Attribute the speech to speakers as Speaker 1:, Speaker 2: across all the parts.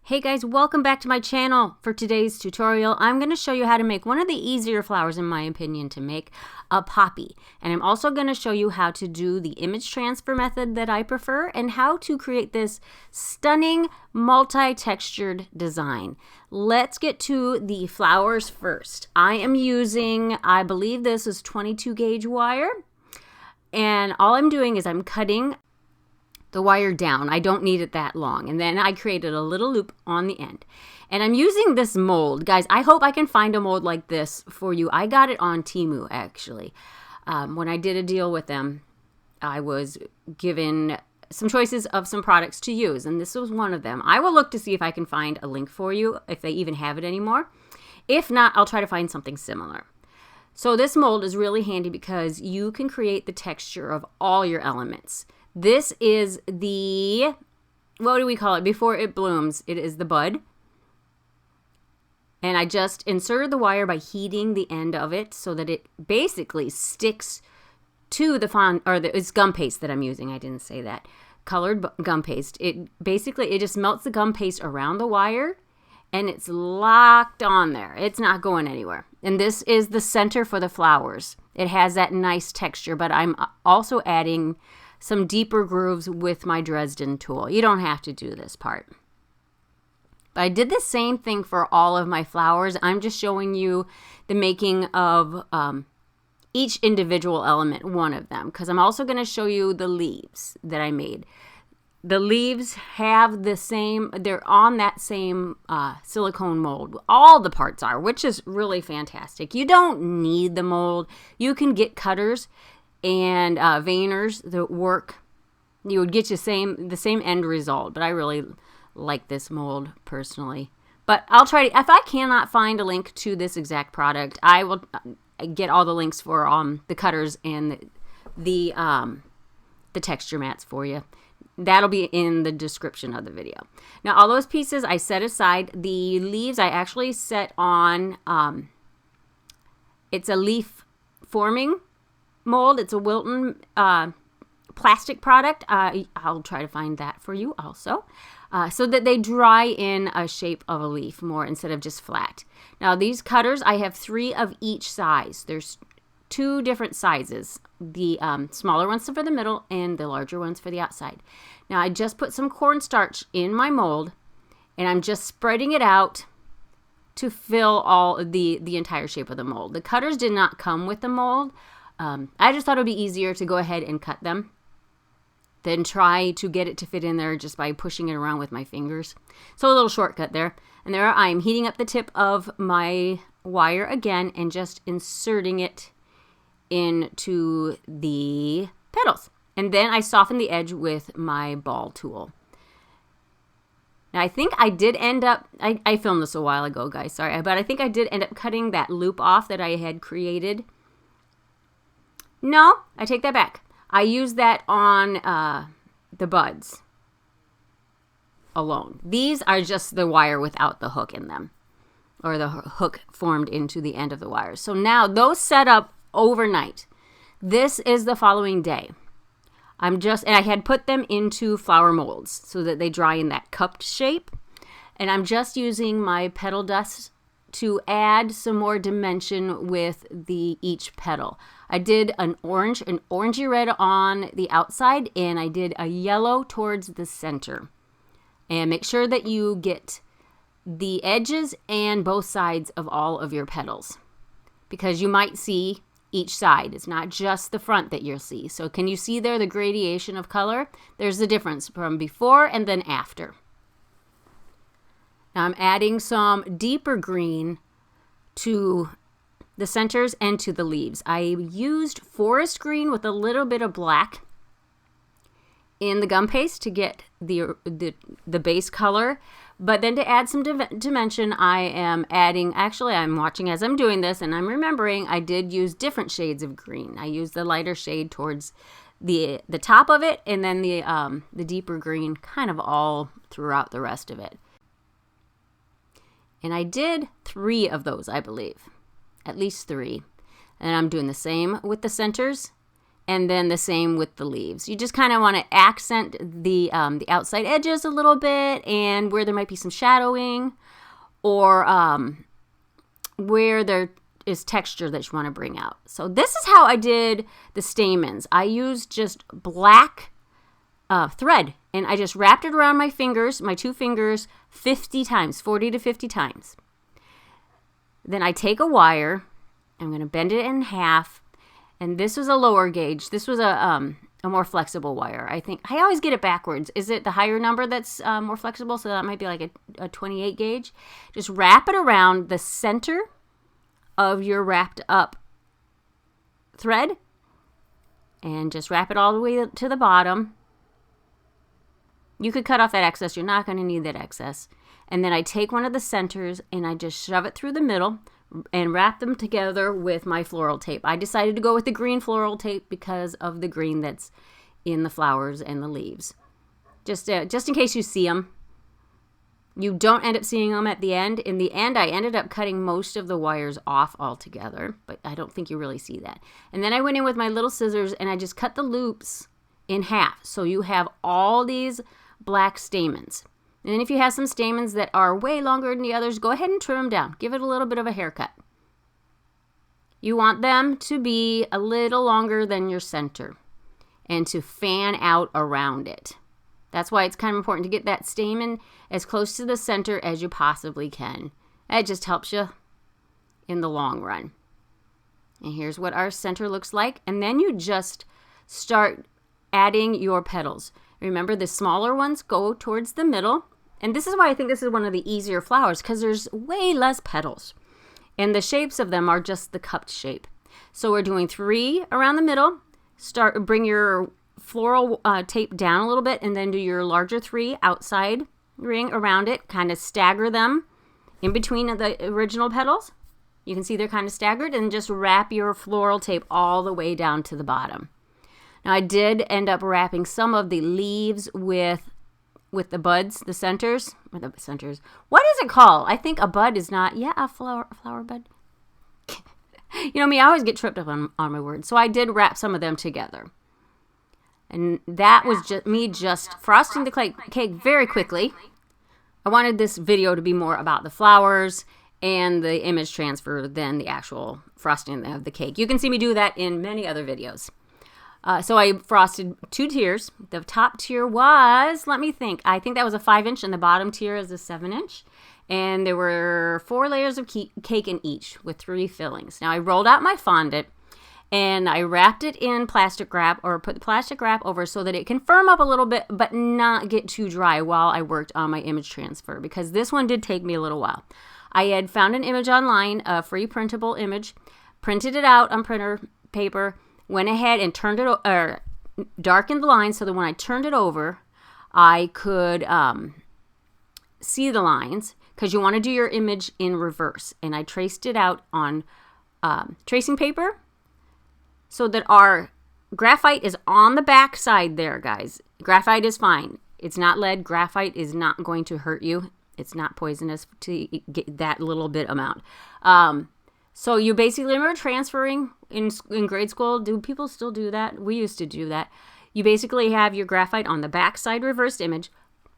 Speaker 1: Hey guys, welcome back to my channel. For today's tutorial, I'm going to show you how to make one of the easier flowers, in my opinion, to make, a poppy. And I'm also going to show you how to do the image transfer method that I prefer and how to create this stunning multi-textured design. Let's get to the flowers first. I am using, I believe this is 22 gauge wire. And all I'm doing is I'm cutting the wire down. I don't need it that long. And then I created a little loop on the end. And I'm using this mold. Guys, I hope I can find a mold like this for you. I got it on Temu, actually. When I did a deal with them, I was given some choices of some products to use. And this was one of them. I will look to see if I can find a link for you, if they even have it anymore. If not, I'll try to find something similar. So this mold is really handy because you can create the texture of all your elements. This is the, what do we call it? Before it blooms, it is the bud. And I just inserted the wire by heating the end of it so that it basically sticks to the fond, or it's gum paste that I'm using. I didn't say that. Colored gum paste. It just melts the gum paste around the wire and it's locked on there. It's not going anywhere. And this is the center for the flowers. It has that nice texture, but I'm also adding some deeper grooves with my Dresden tool. You don't have to do this part. But I did the same thing for all of my flowers. I'm just showing you the making of each individual element, one of them, because I'm also going to show you the leaves that I made. The leaves have the same, they're on that same silicone mold. All the parts are, which is really fantastic. You don't need the mold. You can get cutters and veiners that work. You would get the same end result, but I really like this mold personally. But I'll try to, if I cannot find a link to this exact product, I will get all the links for the cutters and the texture mats for you. That'll be in the description of the video. Now all those pieces I set aside. The leaves I actually set on, it's a leaf forming mold. It's a Wilton plastic product. I'll try to find that for you also, so that they dry in a shape of a leaf more instead of just flat. Now these cutters, I have 3 of each size. There's 2 different sizes. The smaller ones for the middle and the larger ones for the outside. Now I just put some cornstarch in my mold and I'm just spreading it out to fill all the entire shape of the mold. The cutters did not come with the mold. I just thought it would be easier to go ahead and cut them than try to get it to fit in there just by pushing it around with my fingers. So a little shortcut there. And there I am heating up the tip of my wire again and just inserting it into the petals. And then I soften the edge with my ball tool. Now I think I did end up, I filmed this a while ago, guys, sorry, but I think I did end up cutting that loop off that I had created. No, I take that back. I used that on the buds alone. These are just the wire without the hook in them, or the hook formed into the end of the wire. So now those set up overnight. This is the following day. And I had put them into flower molds so that they dry in that cupped shape. And I'm just using my petal dust to add some more dimension with each petal. I did an orangey red on the outside, and I did a yellow towards the center. And make sure that you get the edges and both sides of all of your petals, because you might see each side. It's not just the front that you'll see. So can you see there the gradation of color? There's the difference from before and then after. Now I'm adding some deeper green to the centers and to the leaves. I used forest green with a little bit of black in the gum paste to get the base color. But then to add some dimension, I am adding, actually I'm watching as I'm doing this and I'm remembering I did use different shades of green. I used the lighter shade towards the top of it, and then the deeper green kind of all throughout the rest of it. And I did 3 of those, I believe. At least 3. And I'm doing the same with the centers. And then the same with the leaves. You just kind of want to accent the outside edges a little bit, and where there might be some shadowing, or where there is texture that you want to bring out. So this is how I did the stamens. I used just black thread, and I just wrapped it around my fingers, my 2 fingers, 50 times, 40 to 50 times. Then I take a wire, I'm going to bend it in half, and this was a lower gauge. This was a more flexible wire. I think I always get it backwards. Is it the higher number that's more flexible? So that might be like a 28 gauge. Just wrap it around the center of your wrapped up thread, and just wrap it all the way to the bottom. You could cut off that excess. You're not going to need that excess. And then I take one of the centers and I just shove it through the middle and wrap them together with my floral tape. I decided to go with the green floral tape because of the green that's in the flowers and the leaves. Just in case you see them. You don't end up seeing them at the end. In the end, I ended up cutting most of the wires off altogether, but I don't think you really see that. And then I went in with my little scissors and I just cut the loops in half. So you have all these black stamens. And then if you have some stamens that are way longer than the others, go ahead and trim them down. Give it a little bit of a haircut. You want them to be a little longer than your center and to fan out around it. That's why it's kind of important to get that stamen as close to the center as you possibly can. That just helps you in the long run. And here's what our center looks like. And then you just start adding your petals. Remember, the smaller ones go towards the middle. And this is why I think this is one of the easier flowers, because there's way less petals. And the shapes of them are just the cupped shape. So we're doing 3 around the middle. Bring your floral tape down a little bit, and then do your larger 3 outside ring around it. Kind of stagger them in between the original petals. You can see they're kind of staggered, and just wrap your floral tape all the way down to the bottom. Now I did end up wrapping some of the leaves with the buds, the centers. What is it called? I think a bud is not, a flower bud. You know me, I always get tripped up on my words. So I did wrap some of them together. And that was just me frosting the cake very quickly. I wanted this video to be more about the flowers and the image transfer than the actual frosting of the cake. You can see me do that in many other videos. So I frosted 2 tiers. The top tier was, let me think, I think that was a 5-inch, and the bottom tier is a 7-inch. And there were 4 layers of cake in each with 3 fillings. Now I rolled out my fondant and I wrapped it in plastic wrap, or put the plastic wrap over so that it can firm up a little bit but not get too dry while I worked on my image transfer, because this one did take me a little while. I had found an image online, a free printable image, printed it out on printer paper, went ahead and turned it, or darkened the lines so that when I turned it over, I could see the lines, because you want to do your image in reverse. And I traced it out on tracing paper so that our graphite is on the back side there, guys. Graphite is fine. It's not lead. Graphite is not going to hurt you. It's not poisonous to get that little bit amount. So you basically remember transferring in grade school. Do people still do that? We used to do that. You basically have your graphite on the back side reversed image,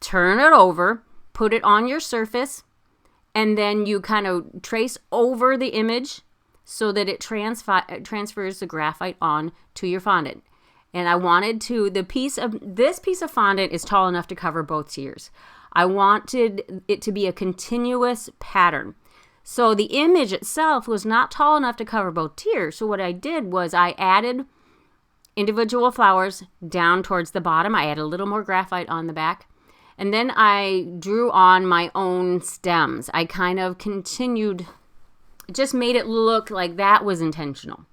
Speaker 1: turn it over, put it on your surface, and then you kind of trace over the image so that it transfers the graphite on to your fondant. And I wanted to, this piece of fondant is tall enough to cover both tiers. I wanted it to be a continuous pattern. So the image itself was not tall enough to cover both tiers. So what I did was I added individual flowers down towards the bottom. I added a little more graphite on the back. And then I drew on my own stems. I kind of continued, just made it look like that was intentional.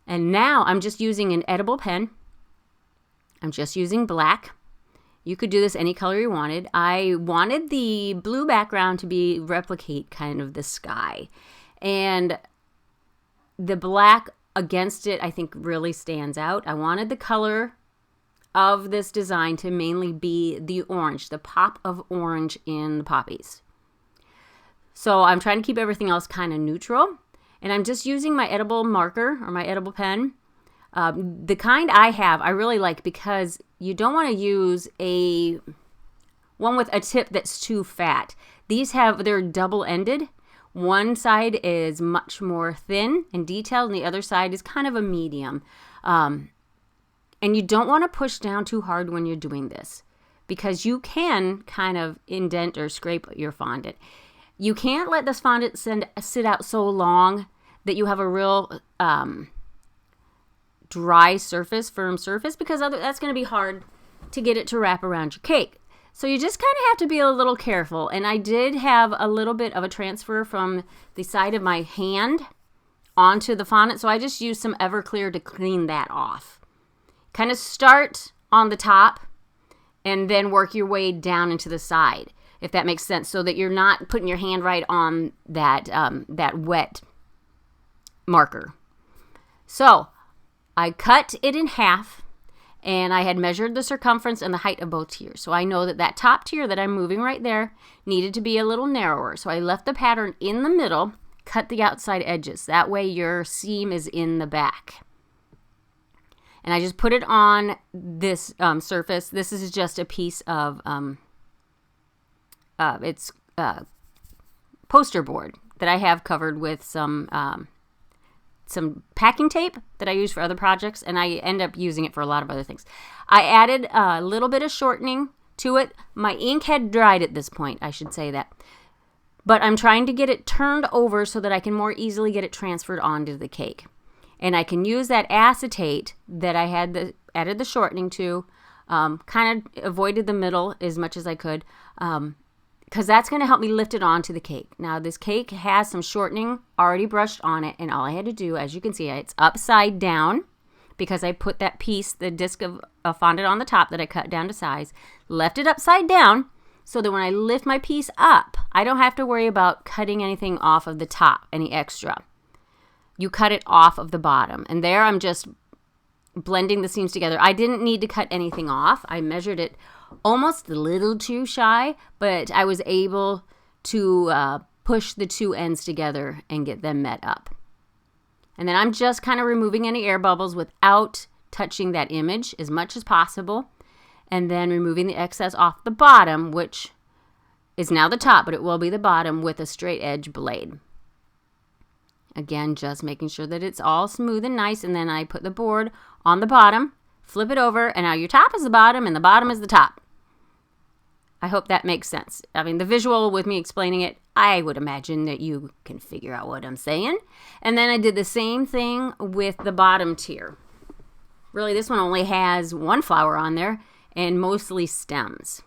Speaker 1: And now I'm just using an edible pen. I'm just using black. You could do this any color you wanted. I wanted the blue background to replicate kind of the sky. And the black against it, I think, really stands out. I wanted the color of this design to mainly be the orange, the pop of orange in the poppies. So I'm trying to keep everything else kind of neutral. And I'm just using my edible marker or my edible pen The kind I have, I really like because you don't want to use one with a tip that's too fat. They're double-ended. One side is much more thin and detailed, and the other side is kind of a medium. And you don't want to push down too hard when you're doing this because you can kind of indent or scrape your fondant. You can't let this fondant sit out so long that you have a real dry surface, firm surface, because that's going to be hard to get it to wrap around your cake. So you just kind of have to be a little careful. And I did have a little bit of a transfer from the side of my hand onto the fondant, so I just used some Everclear to clean that off. Kind of start on the top and then work your way down into the side, if that makes sense, so that you're not putting your hand right on that wet marker. So I cut it in half, and I had measured the circumference and the height of both tiers. So I know that top tier that I'm moving right there needed to be a little narrower. So I left the pattern in the middle, cut the outside edges. That way your seam is in the back. And I just put it on this surface. This is just a piece of poster board that I have covered with some packing tape that I use for other projects, and I end up using it for a lot of other things. I added a little bit of shortening to it. My ink had dried at this point, I should say that. But I'm trying to get it turned over so that I can more easily get it transferred onto the cake. And I can use that acetate that I had added the shortening to, kind of avoided the middle as much as I could, because that's going to help me lift it onto the cake. Now, this cake has some shortening already brushed on it, and all I had to do, as you can see, it's upside down because I put that piece, the disc of fondant on the top that I cut down to size, left it upside down so that when I lift my piece up, I don't have to worry about cutting anything off of the top, any extra. You cut it off of the bottom, and there I'm just blending the seams together. I didn't need to cut anything off. I measured it almost a little too shy, but I was able to push the two ends together and get them met up. And then I'm just kind of removing any air bubbles without touching that image as much as possible, and then removing the excess off the bottom, which is now the top, but it will be the bottom, with a straight edge blade. Again, just making sure that it's all smooth and nice, and then I put the board on the bottom, flip it over, and now your top is the bottom and the bottom is the top. I hope that makes sense. I mean, the visual with me explaining it, I would imagine that you can figure out what I'm saying. And then I did the same thing with the bottom tier. Really, this one only has one flower on there and mostly stems.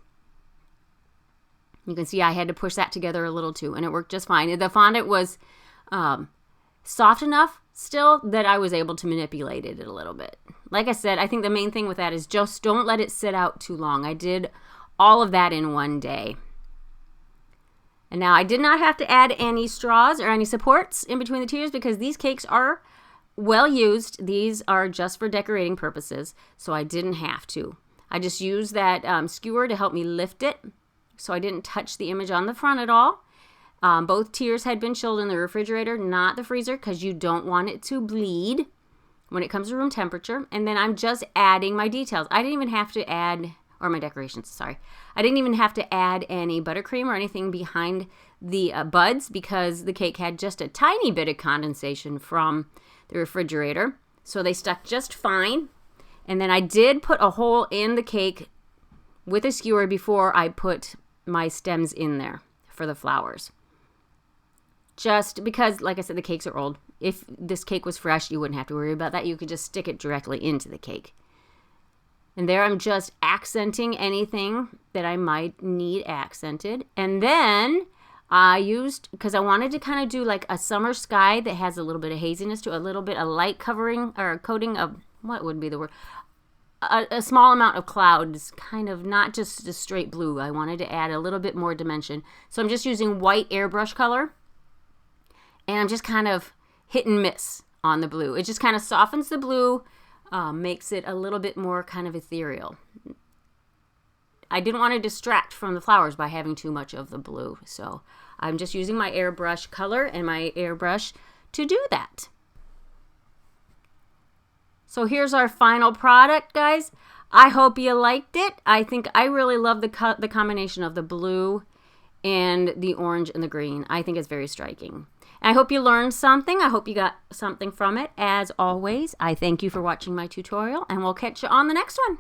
Speaker 1: You can see I had to push that together a little too, and it worked just fine. The fondant was soft enough still that I was able to manipulate it a little bit. Like I said, I think the main thing with that is just don't let it sit out too long. I did all of that in one day. And now I did not have to add any straws or any supports in between the tiers because these cakes are well used. These are just for decorating purposes, so I didn't have to. I just used that skewer to help me lift it, so I didn't touch the image on the front at all. Both tiers had been chilled in the refrigerator, not the freezer, because you don't want it to bleed when it comes to room temperature. And then I'm just adding my details. I didn't even have to add, or my decorations, sorry. I didn't even have to add any buttercream or anything behind the buds because the cake had just a tiny bit of condensation from the refrigerator. So they stuck just fine. And then I did put a hole in the cake with a skewer before I put my stems in there for the flowers. Just because, like I said, the cakes are old. If this cake was fresh, you wouldn't have to worry about that. You could just stick it directly into the cake. And there I'm just accenting anything that I might need accented. And then I used, because I wanted to kind of do like a summer sky that has a little bit of haziness to it, a little bit of light covering or coating of, what would be the word? A small amount of clouds, kind of not just a straight blue. I wanted to add a little bit more dimension. So I'm just using white airbrush color. And I'm just kind of hit and miss on the blue. It just kind of softens the blue, makes it a little bit more kind of ethereal. I didn't want to distract from the flowers by having too much of the blue. So I'm just using my airbrush color and my airbrush to do that. So here's our final product, guys. I hope you liked it. I think I really love the combination of the blue and the orange and the green. I think it's very striking. I hope you learned something. I hope you got something from it. As always, I thank you for watching my tutorial, and we'll catch you on the next one.